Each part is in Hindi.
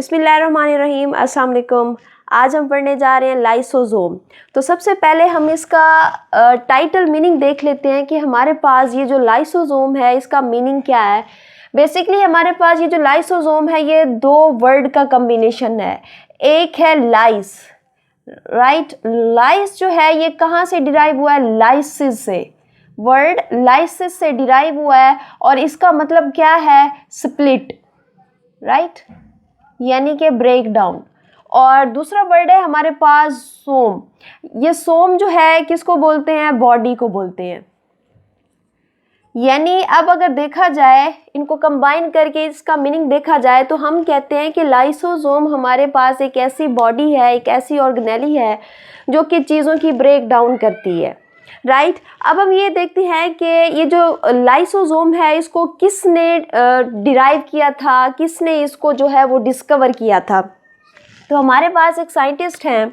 बिस्मिल्लाहिर्रहमानिर्रहीम, अस्सलाम वालेकुम। आज हम पढ़ने जा रहे हैं लाइसोसोम। तो सबसे पहले हम इसका टाइटल मीनिंग देख लेते हैं कि हमारे पास ये जो लाइसोसोम है इसका मीनिंग क्या है। बेसिकली हमारे पास ये जो लाइसोसोम है ये दो वर्ड का कम्बिनेशन है। एक है लाइस, राइट। लाइस जो है ये कहाँ से डिराइव हुआ है? लाइसिस से। वर्ड लाइसिस से डिराइव हुआ है और इसका मतलब क्या है? स्प्लिट, राइट, यानी कि ब्रेक डाउन। और दूसरा वर्ड है हमारे पास सोम। ये सोम जो है किसको बोलते हैं? बॉडी को बोलते हैं। यानी अब अगर देखा जाए, इनको कंबाइन करके इसका मीनिंग देखा जाए तो हम कहते हैं कि लाइसोसोम हमारे पास एक ऐसी बॉडी है, एक ऐसी ऑर्गेनेली है जो कि चीज़ों की ब्रेक डाउन करती है, राइट। अब हम ये देखते हैं कि ये जो लाइसोसोम है इसको किसने डिराइव किया था, किसने इसको जो है वो डिस्कवर किया था। तो हमारे पास एक साइंटिस्ट हैं,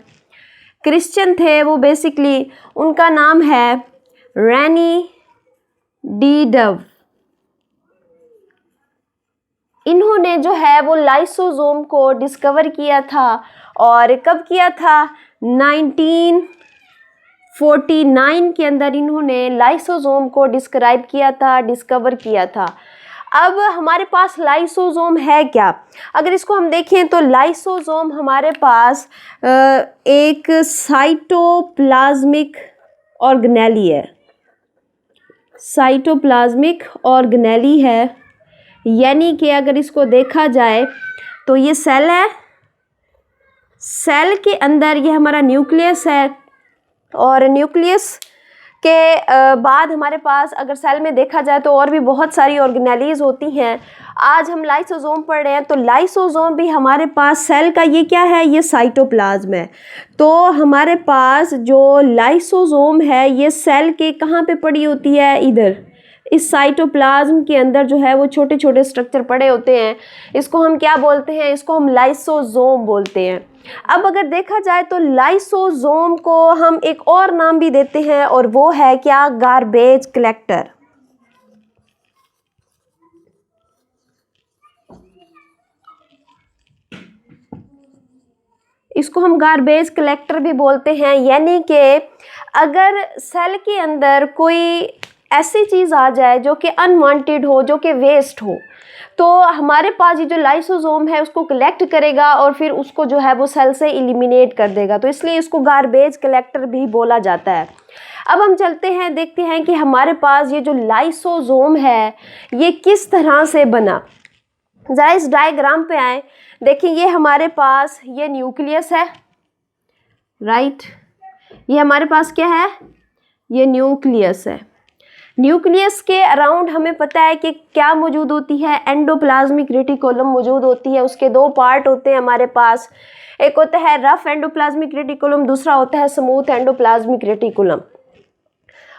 क्रिश्चियन थे वो, बेसिकली उनका नाम है रेनी डी डव। इन्होंने जो है वो लाइसोसोम को डिस्कवर किया था। और कब किया था? 1949 के अंदर इन्होंने लाइसोसोम को डिस्क्राइब किया था, डिस्कवर किया था। अब हमारे पास लाइसोसोम है क्या? अगर इसको हम देखें तो लाइसोसोम हमारे पास एक साइटोप्लाज्मिक ऑर्गेनेली है। साइटोप्लाज्मिक ऑर्गेनेली है, यानी कि अगर इसको देखा जाए तो ये सेल है, सेल के अंदर ये हमारा न्यूक्लियस है और न्यूक्लियस के बाद हमारे पास अगर सेल में देखा जाए तो और भी बहुत सारी ऑर्गेनेलीज होती हैं। आज हम लाइसोसोम पढ़ रहे हैं तो लाइसोसोम भी हमारे पास सेल का ये क्या है? ये साइटोप्लाज्म है। तो हमारे पास जो लाइसोसोम है ये सेल के कहाँ पे पड़ी होती है? इधर इस साइटोप्लाज्म के अंदर जो है वो छोटे छोटे स्ट्रक्चर पड़े होते हैं। इसको हम क्या बोलते हैं? इसको हम लाइसोसोम बोलते हैं। अब अगर देखा जाए तो लाइसोसोम को हम एक और नाम भी देते हैं और वो है क्या? Garbage collector. इसको हम गार्बेज कलेक्टर भी बोलते हैं। यानी कि अगर सेल के अंदर कोई ऐसी चीज़ आ जाए जो कि अनवांटेड हो, जो कि वेस्ट हो, तो हमारे पास ये जो लाइसोसोम है उसको कलेक्ट करेगा और फिर उसको जो है वो सेल से एलिमिनेट कर देगा। तो इसलिए इसको गार्बेज कलेक्टर भी बोला जाता है। अब हम चलते हैं, देखते हैं कि हमारे पास ये जो लाइसोसोम है ये किस तरह से बना। ज़रा इस डायग्राम पे आए, देखिए ये हमारे पास ये न्यूक्लियस है, राइट। ये हमारे पास क्या है? ये न्यूक्लियस है। न्यूक्लियस के अराउंड हमें पता है कि क्या मौजूद होती है? एंडोप्लाज्मिक रेटिकुलम मौजूद होती है। उसके दो पार्ट होते हैं हमारे पास, एक होता है रफ एंडोप्लाज्मिक रेटिकुलम, दूसरा होता है स्मूथ एंडोप्लाज्मिक रेटिकुलम।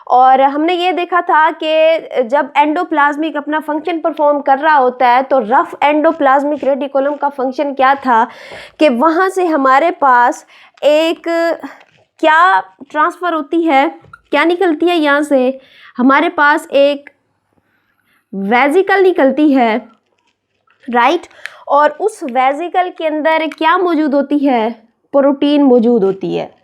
और हमने ये देखा था कि जब एंडोप्लाज्मिक अपना फंक्शन परफॉर्म कर रहा होता है तो रफ एंडोप्लाज्मिक रेटिकुलम का फंक्शन क्या था कि वहाँ से हमारे पास एक क्या ट्रांसफ़र होती है, क्या निकलती है? यहाँ से हमारे पास एक वेजिकल निकलती है, राइट। और उस वेजिकल के अंदर क्या मौजूद होती है? प्रोटीन मौजूद होती है।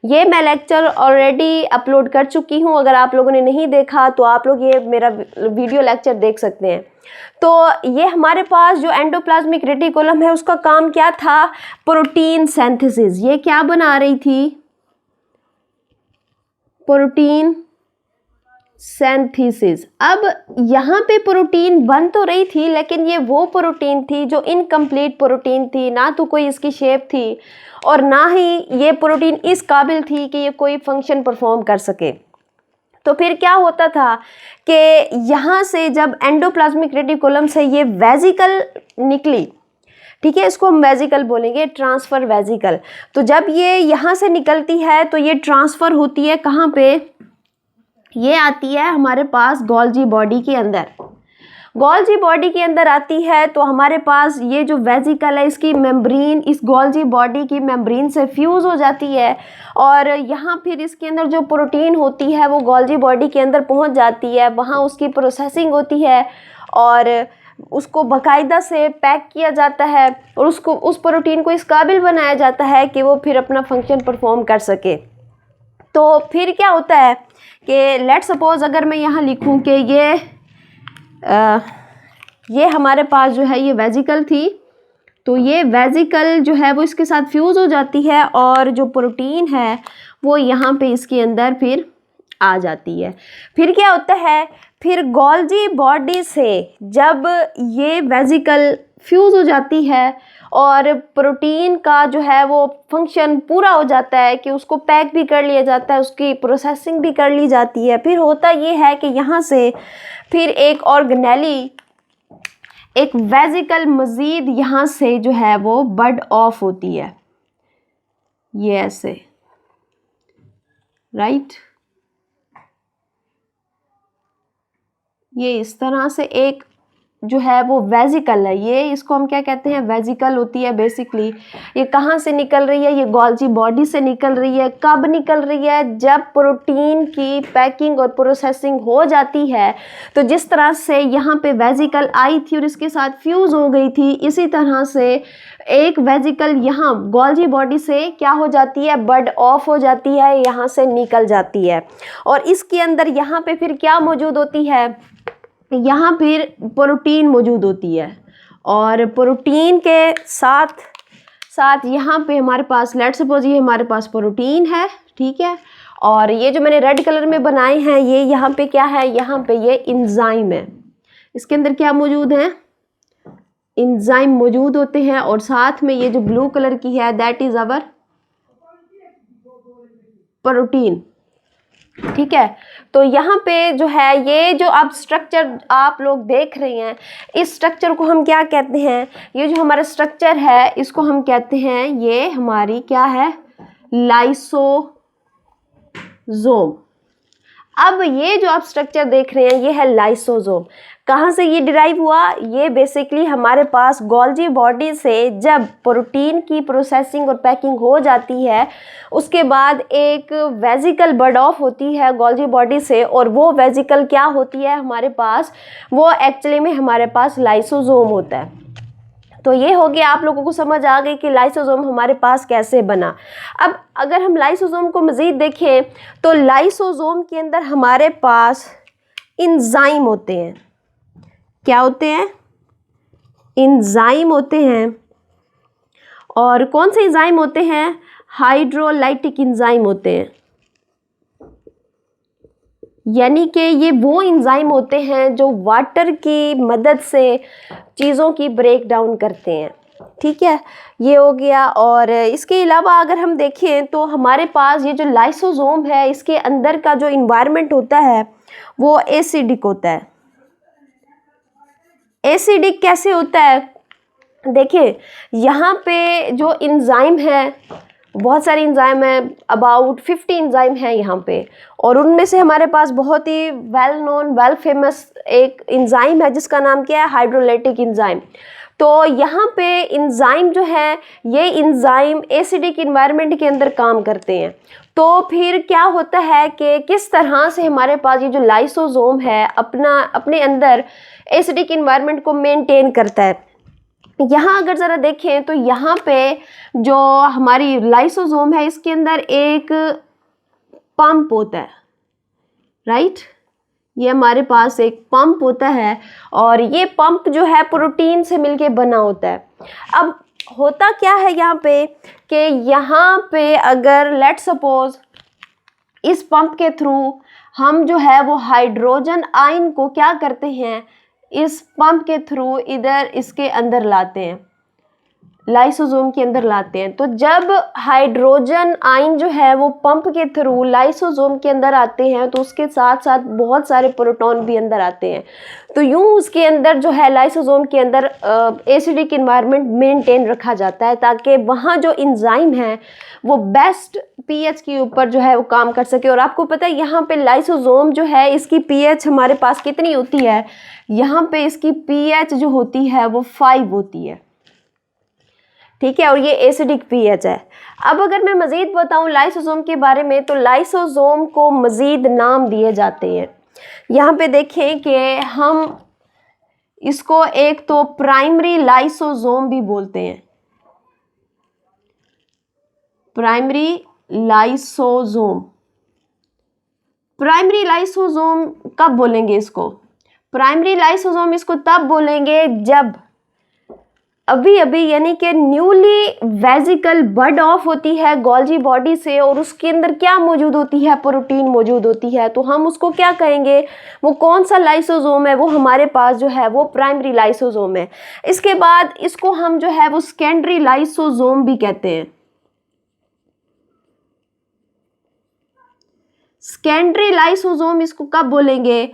ये मैं लेक्चर ऑलरेडी अपलोड कर चुकी हूँ, अगर आप लोगों ने नहीं देखा तो आप लोग ये मेरा वीडियो लेक्चर देख सकते हैं। तो ये हमारे पास जो एंडोप्लाज्मिक रेटिकुलम है उसका काम क्या था? Protein synthesis. ये क्या बना रही थी? Protein synthesis. अब यहाँ पे प्रोटीन बन तो रही थी लेकिन ये वो प्रोटीन थी जो इनकम्प्लीट प्रोटीन थी, ना तो कोई इसकी शेप थी और ना ही ये प्रोटीन इस काबिल थी कि ये कोई फंक्शन परफॉर्म कर सके। तो फिर क्या होता था कि यहाँ से जब एंडोप्लाज्मिक रेटिकुलम से ये वेजिकल निकली, ठीक है, इसको हम वेजिकल बोलेंगे, ट्रांसफ़र वेजिकल। तो जब ये यहाँ से निकलती है तो ये ट्रांसफ़र होती है कहाँ पे? ये आती है हमारे पास गोल्जी बॉडी के अंदर। गोल्जी बॉडी के अंदर आती है तो हमारे पास ये जो वेजिकल है इसकी मेम्ब्रेन इस गोल्जी बॉडी की मेम्ब्रेन से फ्यूज़ हो जाती है और यहाँ फिर इसके अंदर जो प्रोटीन होती है वो गोल्जी बॉडी के अंदर पहुँच जाती है, वहाँ उसकी प्रोसेसिंग होती है और उसको बाकायदा से पैक किया जाता है और उस प्रोटीन को इस काबिल बनाया जाता है कि वो फिर अपना फंक्शन परफॉर्म कर सके। तो फिर क्या होता है कि लेट सपोज अगर मैं यहाँ लिखूँ कि ये हमारे पास जो है ये वेजिकल थी, तो ये वेजिकल जो है वो इसके साथ फ्यूज़ हो जाती है और जो प्रोटीन है वो यहाँ पे इसके अंदर फिर आ जाती है। फिर क्या होता है, फिर गोल्जी बॉडी से जब ये वेजिकल फ्यूज़ हो जाती है और प्रोटीन का जो है वो फंक्शन पूरा हो जाता है कि उसको पैक भी कर लिया जाता है, उसकी प्रोसेसिंग भी कर ली जाती है, फिर होता ये है कि यहाँ से फिर एक ऑर्गेनेली, एक वेजिकल मज़ीद यहाँ से जो है वो बड ऑफ होती है, ये ऐसे, राइट। ये इस तरह से एक जो है वो वेजिकल है, ये इसको हम क्या कहते हैं, वेजिकल होती है बेसिकली। ये कहाँ से निकल रही है, ये गोल्जी बॉडी से निकल रही है। कब निकल रही है, जब प्रोटीन की पैकिंग और प्रोसेसिंग हो जाती है। तो जिस तरह से यहाँ पे वेजिकल आई थी और इसके साथ फ्यूज़ हो गई थी, इसी तरह से एक वेजिकल यहाँ गोल्जी बॉडी से क्या हो जाती है, बड ऑफ हो जाती है, यहाँ से निकल जाती है। और इसके अंदर यहाँ पे फिर क्या मौजूद होती है, यहाँ फिर प्रोटीन मौजूद होती है और प्रोटीन के साथ साथ यहाँ पे हमारे पास लेट सपोज ये हमारे पास प्रोटीन है, ठीक है। और ये जो मैंने रेड कलर में बनाए हैं ये यहाँ पे क्या है, यहाँ पे ये इंजाइम है। इसके अंदर क्या मौजूद है, इंजाइम मौजूद होते हैं। और साथ में ये जो ब्लू कलर की है दैट इज़ अवर प्रोटीन, ठीक है। तो यहाँ पे जो है ये जो आप स्ट्रक्चर आप लोग देख रहे हैं, इस स्ट्रक्चर को हम क्या कहते हैं, ये जो हमारा स्ट्रक्चर है इसको हम कहते हैं, ये हमारी क्या है, लाइसोसोम। अब ये जो आप स्ट्रक्चर देख रहे हैं ये है लाइसोसोम। कहाँ से ये डिराइव हुआ, ये बेसिकली हमारे पास गोल्जी बॉडी से जब प्रोटीन की प्रोसेसिंग और पैकिंग हो जाती है उसके बाद एक वेजिकल बड ऑफ होती है गोल्जी बॉडी से, और वो वेजिकल क्या होती है हमारे पास, वो एक्चुअली में हमारे पास लाइसोसोम होता है। तो ये हो गया, आप लोगों को समझ आ गई कि लाइसोसोम हमारे पास कैसे बना। अब अगर हम लाइसोसोम को मज़ीद देखें तो लाइसोसोम के अंदर हमारे पास इंजाइम होते हैं। क्या होते हैं, इंजाइम होते हैं। और कौन से इंजाइम होते हैं, हाइड्रोलाइटिक इंजाइम होते हैं। यानी कि ये वो इंजाइम होते हैं जो वाटर की मदद से चीज़ों की ब्रेक डाउन करते हैं, ठीक है। ये हो गया। और इसके अलावा अगर हम देखें तो हमारे पास ये जो लाइसोसोम है इसके अंदर का जो इन्वायरमेंट होता है वो एसिडिक होता है। एसिडिक कैसे होता है, देखिए यहाँ पे जो इंजाइम है, बहुत सारे इंजाइम है, अबाउट 50 इंजाइम है यहाँ पे। और उनमें से हमारे पास बहुत ही वेल नोन वेल फेमस एक इंजाइम है जिसका नाम क्या है, हाइड्रोलाइटिक इंजाइम। तो यहाँ पे इंजाइम जो है ये इंजाइम एसिडिक इन्वायरमेंट के अंदर काम करते हैं। तो फिर क्या होता है कि किस तरह से हमारे पास ये जो लाइसोसोम है अपने अंदर एसिडिक इन्वायरमेंट को मेंटेन करता है। यहाँ अगर ज़रा देखें तो यहाँ पे जो हमारी लाइसोसोम है इसके अंदर एक पंप होता है, राइट। ये हमारे पास एक पंप होता है और ये पंप जो है प्रोटीन से मिलके बना होता है। अब होता क्या है यहाँ पे कि यहाँ पे अगर लेट सपोज इस पंप के थ्रू हम जो है वो हाइड्रोजन आयन को क्या करते हैं, इस पंप के थ्रू इधर इसके अंदर लाते हैं, लाइसोसोम के अंदर लाते हैं। तो जब हाइड्रोजन आयन जो है वो पंप के थ्रू लाइसोसोम के अंदर आते हैं तो उसके साथ साथ बहुत सारे प्रोटॉन भी अंदर आते हैं। तो यूँ उसके अंदर जो है लाइसोसोम के अंदर एसिडिक इन्वायरमेंट मेंटेन रखा जाता है ताकि वहाँ जो इंजाइम है वो बेस्ट पीएच के ऊपर जो है वो काम कर सके। और आपको पता है यहाँ पे लाइसोसोम जो है इसकी पीएच हमारे पास कितनी होती है, यहाँ पे इसकी पीएच जो होती है वो 5 होती है, ठीक है। और ये एसिडिक पीएच है। अब अगर मैं मज़ीद बताऊं लाइसोसोम के बारे में तो लाइसोसोम को मज़ीद नाम दिए जाते हैं। यहाँ पे देखें कि हम इसको एक तो प्राइमरी लाइसोसोम भी बोलते हैं, प्राइमरी लाइसोसोम। प्राइमरी लाइसोसोम कब बोलेंगे इसको? प्राइमरी लाइसोसोम इसको तब बोलेंगे जब अभी अभी यानी कि न्यूली वेजिकल बर्ड ऑफ होती है गोल्जी बॉडी से, और उसके अंदर क्या मौजूद होती है? प्रोटीन मौजूद होती है। तो हम उसको क्या कहेंगे? वो कौन सा लाइसोसोम है? वो हमारे पास जो है वो प्राइमरी लाइसोसोम है। इसके बाद इसको हम जो है वो सेकेंडरी लाइसोसोम भी कहते हैं। सेकेंडरी लाइसोसोम इसको कब बोलेंगे?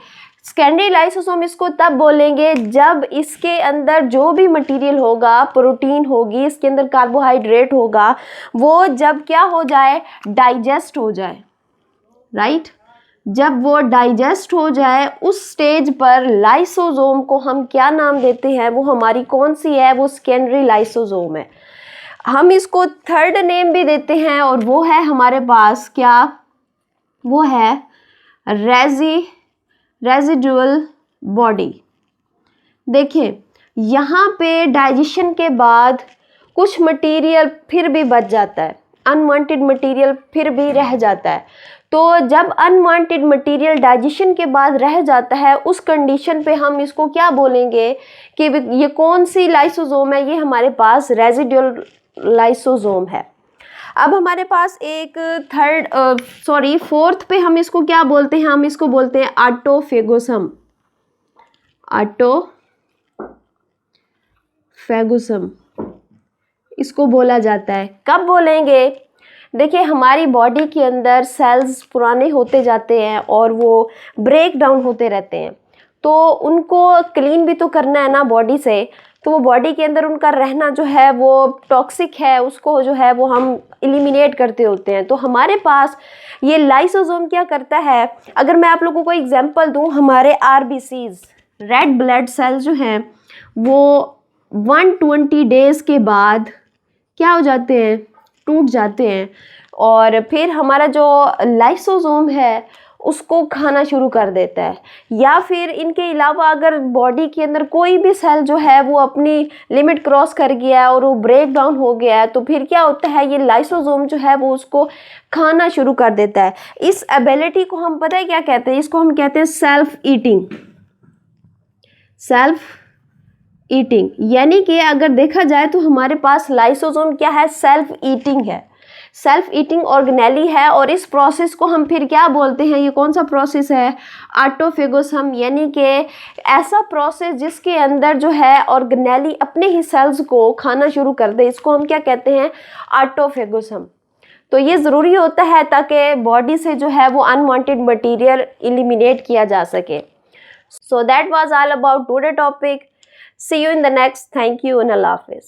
सेकेंडरी लाइसोसोम इसको तब बोलेंगे जब इसके अंदर जो भी मटेरियल होगा, प्रोटीन होगी, इसके अंदर कार्बोहाइड्रेट होगा, वो जब क्या हो जाए? डाइजेस्ट हो जाए, राइट? जब वो डाइजेस्ट हो जाए उस स्टेज पर लाइसोसोम को हम क्या नाम देते हैं? वो हमारी कौन सी है? वो सेकेंडरी लाइसोसोम है। हम इसको थर्ड नेम भी देते हैं और वो है हमारे पास क्या? वो है रेजिडुअल बॉडी। देखिए यहाँ पे डाइजेशन के बाद कुछ मटेरियल फिर भी बच जाता है, अनवांटेड मटेरियल फिर भी रह जाता है। तो जब अनवांटेड मटेरियल डाइजेशन के बाद रह जाता है, उस कंडीशन पे हम इसको क्या बोलेंगे कि ये कौन सी लाइसोसोम है? ये हमारे पास रेजिडुअल लाइसोसोम है। अब हमारे पास एक फोर्थ पे हम इसको क्या बोलते हैं? हम इसको बोलते हैं ऑटोफेगोसम। ऑटोफेगोसम इसको बोला जाता है। कब बोलेंगे? देखिए हमारी बॉडी के अंदर सेल्स पुराने होते जाते हैं और वो ब्रेक डाउन होते रहते हैं, तो उनको क्लीन भी तो करना है ना बॉडी से। तो वो बॉडी के अंदर उनका रहना जो है वो टॉक्सिक है, उसको जो है वो हम एलिमिनेट करते होते हैं। तो हमारे पास ये लाइसोसोम क्या करता है? अगर मैं आप लोगों को एग्जांपल दूं, हमारे आरबीसीज रेड ब्लड सेल्स जो हैं वो 120 डेज के बाद क्या हो जाते हैं? टूट जाते हैं, और फिर हमारा जो लाइसोसोम है उसको खाना शुरू कर देता है। या फिर इनके अलावा अगर बॉडी के अंदर कोई भी सेल जो है वो अपनी लिमिट क्रॉस कर गया है और वो ब्रेक डाउन हो गया है, तो फिर क्या होता है? ये लाइसोसोम जो है वो उसको खाना शुरू कर देता है। इस एबिलिटी को हम पता है क्या कहते हैं? इसको हम कहते हैं सेल्फ ईटिंग। सेल्फ ईटिंग यानी कि अगर देखा जाए तो हमारे पास लाइसोसोम क्या है? सेल्फ ईटिंग है, सेल्फ ईटिंग ऑर्गेनेली है। और इस प्रोसेस को हम फिर क्या बोलते हैं? ये कौन सा प्रोसेस है? ऑटोफेगोसम। यानी कि ऐसा प्रोसेस जिसके अंदर जो है ऑर्गेनेली अपने ही सेल्स को खाना शुरू कर दे, इसको हम क्या कहते हैं? ऑटोफेगोसम। तो ये ज़रूरी होता है ताकि बॉडी से जो है वो अनवांटेड मटेरियल एलिमिनेट किया जा सके। So that was all about today topic. See you in the next. Thank you and Allah Hafiz.